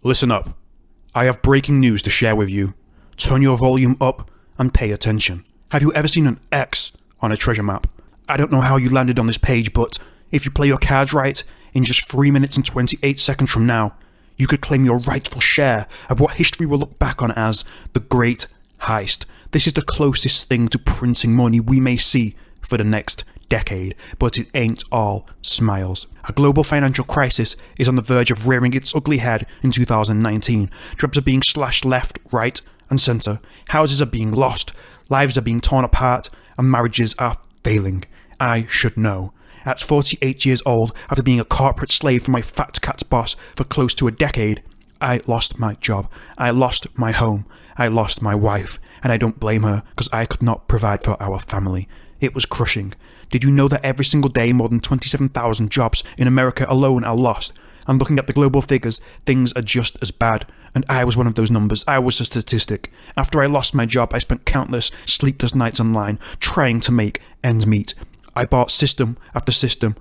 Listen up. I have breaking news to share with you. Turn your volume up and pay attention. Have you ever seen an X on a treasure map? I don't know how you landed on this page, but if you play your cards right, in just 3 minutes and 28 seconds from now, you could claim your rightful share of what history will look back on as the Great Heist. This is the closest thing to printing money we may see for the next decade, but it ain't all smiles. A global financial crisis is on the verge of rearing its ugly head in 2019. Jobs are being slashed left, right, and centre. Houses are being lost, lives are being torn apart, and marriages are failing. I should know. At 48 years old, after being a corporate slave for my fat cat's boss for close to a decade, I lost my job, I lost my home, I lost my wife, and I don't blame her because I could not provide for our family. It was crushing. Did you know that every single day more than 27,000 jobs in America alone are lost? And looking at the global figures, things are just as bad. And I was one of those numbers. I was a statistic. After I lost my job, I spent countless sleepless nights online trying to make ends meet. I bought system after system,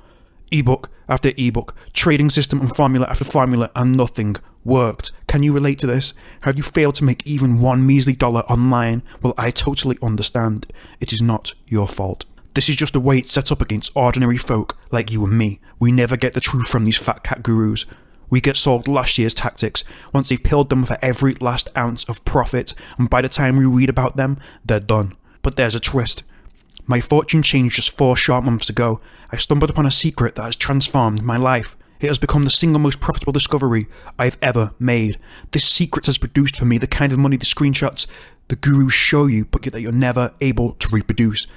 ebook after ebook, trading system and formula after formula, and nothing worked. Can you relate to this? Have you failed to make even one measly dollar online? Well, I totally understand. It is not your fault. This is just the way it's set up against ordinary folk like you and me. We never get the truth from these fat cat gurus. We get sold last year's tactics once they've pilled them for every last ounce of profit, and by the time we read about them, they're done. But there's a twist. My fortune changed just 4 short months ago. I stumbled upon a secret that has transformed my life. It has become the single most profitable discovery I've ever made. This secret has produced for me the kind of money the screenshots the gurus show you, but that you're never able to reproduce.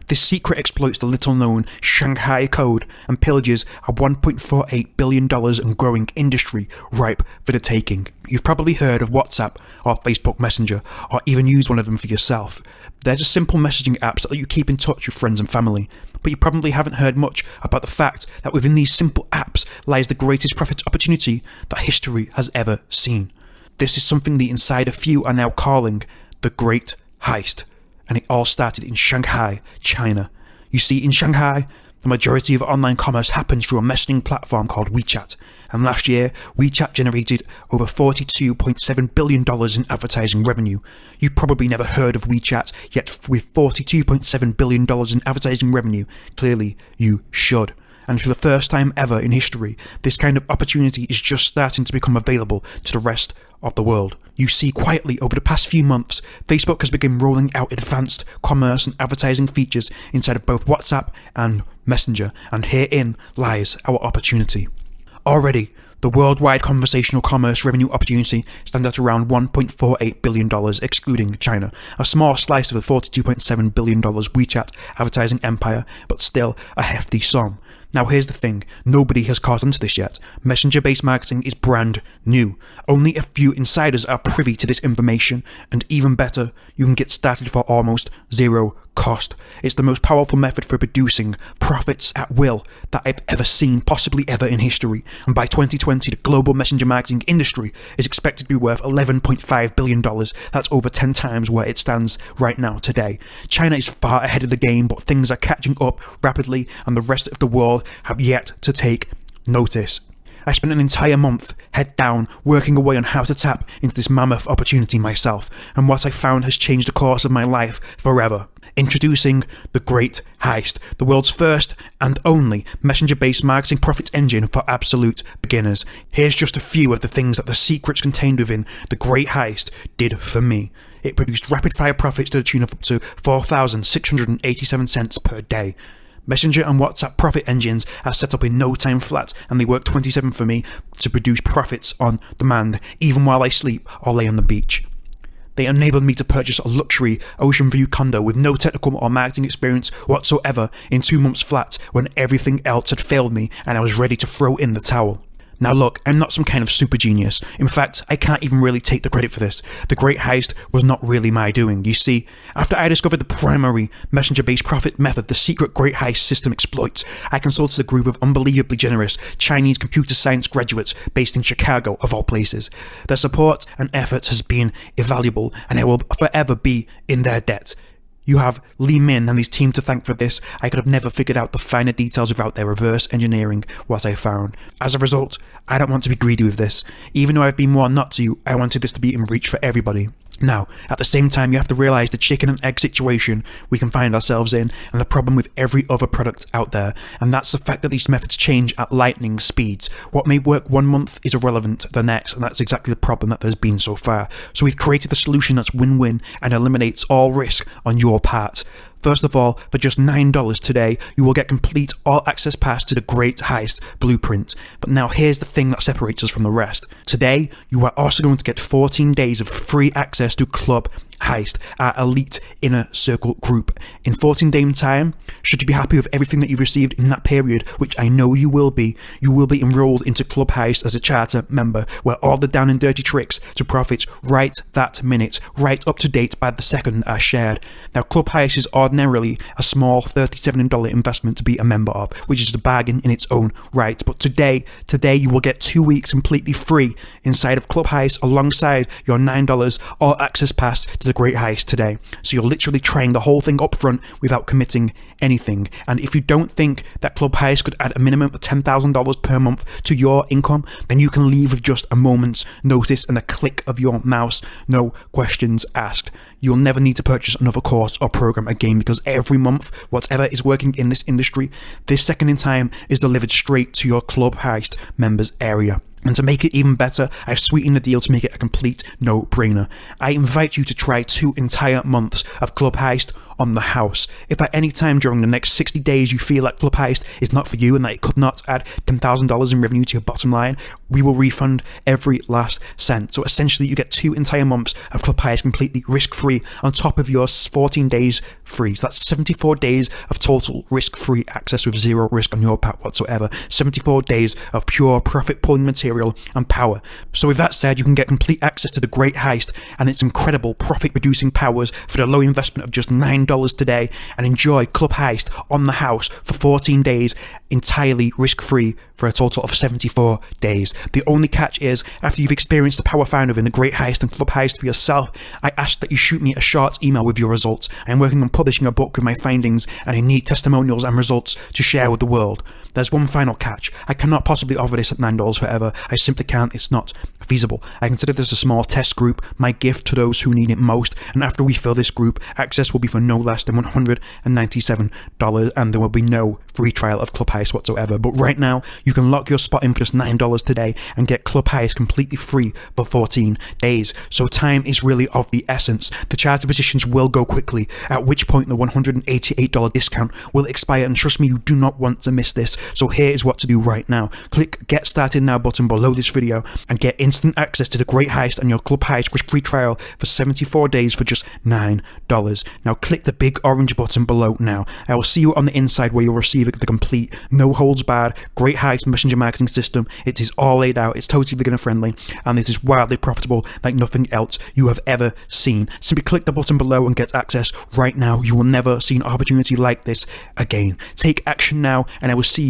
This secret exploits the little-known Shanghai Code and pillages a $1.48 billion and growing industry ripe for the taking. You've probably heard of WhatsApp or Facebook Messenger, or even used one of them for yourself. They're just simple messaging apps that let you keep in touch with friends and family. But you probably haven't heard much about the fact that within these simple apps lies the greatest profit opportunity that history has ever seen. This is something the insider few are now calling the Great Heist. And it all started in Shanghai, China. You see, in Shanghai, the majority of online commerce happens through a messaging platform called WeChat. And last year, WeChat generated over $42.7 billion in advertising revenue. You probably never heard of WeChat, yet with $42.7 billion in advertising revenue, clearly you should. And for the first time ever in history, this kind of opportunity is just starting to become available to the rest of the world. You see, quietly over the past few months, Facebook has begun rolling out advanced commerce and advertising features inside of both WhatsApp and Messenger, and herein lies our opportunity. Already, the worldwide conversational commerce revenue opportunity stands at around $1.48 billion, excluding China, a small slice of the $42.7 billion WeChat advertising empire, but still a hefty sum. Now here's the thing, nobody has caught onto this yet. Messenger-based marketing is brand new. Only a few insiders are privy to this information, and even better, you can get started for almost zero cost. It's the most powerful method for producing profits at will that I've ever seen, possibly ever in history. And by 2020, the global messenger marketing industry is expected to be worth $11.5 billion. That's over 10 times where it stands right now today. China is far ahead of the game, but things are catching up rapidly, and the rest of the world have yet to take notice. I spent an entire month, head down, working away on how to tap into this mammoth opportunity myself, and what I found has changed the course of my life forever. Introducing the Great Heist, the world's first and only messenger-based marketing profit engine for absolute beginners. Here's just a few of the things that the secrets contained within the Great Heist did for me. It produced rapid-fire profits to the tune of up to 4,687 cents per day. Messenger and WhatsApp profit engines are set up in no time flat, and they work 27 for me to produce profits on demand, even while I sleep or lay on the beach. They enabled me to purchase a luxury ocean view condo with no technical or marketing experience whatsoever in 2 months flat, when everything else had failed me and I was ready to throw in the towel. Now look, I'm not some kind of super genius. In fact, I can't even really take the credit for this. The Great Heist was not really my doing. You see, after I discovered the primary messenger-based profit method the secret Great Heist system exploits, I consulted a group of unbelievably generous Chinese computer science graduates based in Chicago, of all places. Their support and effort has been invaluable, and I will forever be in their debt. You have Lee Min and his team to thank for this. I could have never figured out the finer details without their reverse engineering what I found. As a result, I don't want to be greedy with this. Even though I've been warned not to, I wanted this to be in reach for everybody. Now, at the same time, you have to realise the chicken and egg situation we can find ourselves in, and the problem with every other product out there, and that's the fact that these methods change at lightning speeds. What may work one month is irrelevant the next, and that's exactly the problem that there's been so far. So we've created a solution that's win-win and eliminates all risk on your part. First of all, for just $9 today, you will get complete all-access pass to the Great Heist blueprint. But now here's the thing that separates us from the rest. Today, you are also going to get 14 days of free access to Club Heist, our elite inner circle group. In 14-day time, should you be happy with everything that you've received in that period, which I know you will be enrolled into Club Heist as a charter member, where all the down and dirty tricks to profit right that minute, right up to date by the second are shared. Now, Club Heist is ordinarily a small $37 investment to be a member of, which is a bargain in its own right. But today you will get 2 weeks completely free inside of Club Heist alongside your $9 all-access pass to the Great Heist today. So you're literally trying the whole thing up front without committing anything. And if you don't think that Club Heist could add a minimum of $10,000 per month to your income, then you can leave with just a moment's notice and a click of your mouse, no questions asked. You'll never need to purchase another course or program again, because every month, whatever is working in this industry, this second in time is delivered straight to your Club Heist members area. And to make it even better, I've sweetened the deal to make it a complete no-brainer. I invite you to try 2 entire months of Club Heist on the house. If at any time during the next 60 days you feel like Club Heist is not for you and that it could not add $10,000 in revenue to your bottom line, we will refund every last cent. So essentially you get 2 entire months of Club Heist completely risk-free on top of your 14 days free. So that's 74 days of total risk-free access with zero risk on your part whatsoever. 74 days of pure profit-pulling material and power. So with that said, you can get complete access to the Great Heist and its incredible profit-producing powers for the low investment of just $9 today, and enjoy Club Heist on the house for 14 days entirely risk-free for a total of 74 days. The only catch is, after you've experienced the power found within the Great Heist and Club Heist for yourself, I ask that you shoot me a short email with your results. I am working on publishing a book with my findings, and I need testimonials and results to share with the world. There's one final catch. I cannot possibly offer this at $9 forever. I simply can't. It's not feasible. I consider this a small test group, my gift to those who need it most, and after we fill this group, access will be for no less than $197, and there will be no free trial of Club Heist whatsoever. But right now, you can lock your spot in for just $9 today and get Club Heist completely free for 14 days. So time is really of the essence. The charter positions will go quickly, at which point the $188 discount will expire, and trust me, you do not want to miss this. So here is what to do right now. Click Get Started Now button below this video and get instant access to the Great Heist and your Club Heist risk-free trial for 74 days for just $9. Now click the big orange button below now. I will see you on the inside where you'll receive the complete, no holds barred, Great Heist messenger marketing system. It is all laid out, it's totally beginner friendly, and it is wildly profitable like nothing else you have ever seen. Simply click the button below and get access right now. You will never see an opportunity like this again. Take action now, and I will see you